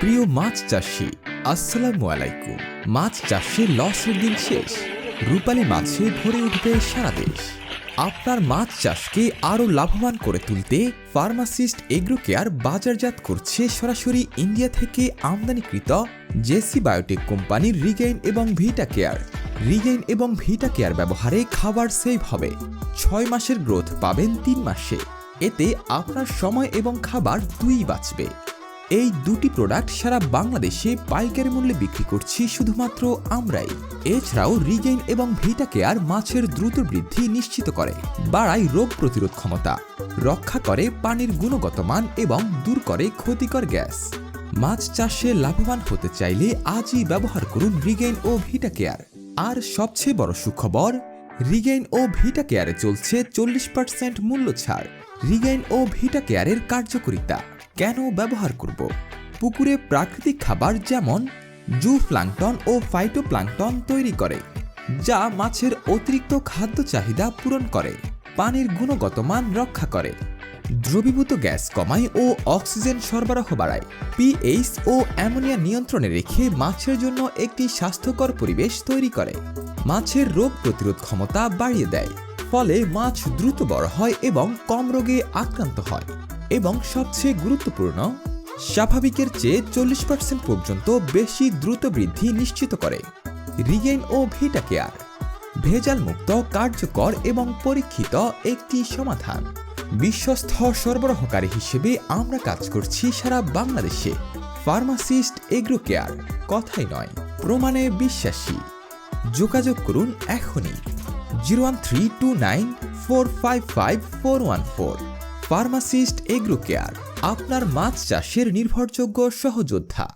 প্রিয় মাছ চাষি, আসসালামু আলাইকুম। মাছ চাষে লসের দিন শেষ, রূপালী মাছে ভরে উঠবে সারা দেশ। আপনার মাছ চাষকে আরও লাভবান করে তুলতে ফার্মাসিস্ট এগ্রো কেয়ার বাজারজাত করছে সরাসরি ইন্ডিয়া থেকে আমদানিকৃত জেসি বায়োটেক কোম্পানির রিগেইন এবং ভিটা কেয়ার। রিগেইন এবং ভিটা কেয়ার ব্যবহারে খাবার সেভ হবে, 6 মাসের গ্রোথ পাবেন 3 মাসে। এতে আপনার সময় এবং খাবার দুই বাঁচবে। এই দুটি প্রোডাক্ট সারা বাংলাদেশে পাইকারি মূল্যে বিক্রি করছি শুধুমাত্র আমরাই। এছাড়াও রিগেইন এবং ভিটা কেয়ার মাছের দ্রুত বৃদ্ধি নিশ্চিত করে, বাড়ায় রোগ প্রতিরোধ ক্ষমতা, রক্ষা করে পানির গুণগত মান এবং দূর করে ক্ষতিকর গ্যাস। মাছ চাষে লাভবান হতে চাইলে আজই ব্যবহার করুন রিগেইন ও ভিটা কেয়ার। আর সবচেয়ে বড় সুখবর, রিগেইন ও ভিটা কেয়ারে চলছে 40% মূল্য ছাড়। রিগেইন ও ভিটা কেয়ারের কার্যকারিতা কেন ব্যবহার করব? পুকুরে প্রাকৃতিক খাবার যেমন জু প্লাঙ্কটন ও ফাইটোপ্লাঙ্কটন তৈরি করে, যা মাছের অতিরিক্ত খাদ্য চাহিদা পূরণ করে, পানির গুণগত মান রক্ষা করে, দ্রবীভূত গ্যাস কমায় ও অক্সিজেন সরবরাহ বাড়ায়, পিএইচ ও অ্যামোনিয়া নিয়ন্ত্রণে রেখে মাছের জন্য একটি স্বাস্থ্যকর পরিবেশ তৈরি করে, মাছের রোগ প্রতিরোধ ক্ষমতা বাড়িয়ে দেয়, ফলে মাছ দ্রুত বড় হয় এবং কম রোগে আক্রান্ত হয়। এবং সবচেয়ে গুরুত্বপূর্ণ, স্বাভাবিকের চেয়ে 40% পর্যন্ত বেশি দ্রুত বৃদ্ধি নিশ্চিত করে। রিগেইন ও ভিটা কেয়ার ভেজাল মুক্ত, কার্যকর এবং পরীক্ষিত একটি সমাধান। বিশ্বস্ত সরবরাহকারী হিসেবে আমরা কাজ করছি সারা বাংলাদেশে। ফার্মাসিস্ট এগ্রো কেয়ার, কথাই নয় প্রমাণে বিশ্বাসী। যোগাযোগ করুন এখনই 01329455414। ফার্মাসিস্ট এগ্রো কেয়ার, আপনার মাছ চাষের নির্ভরযোগ্য সহযোদ্ধা।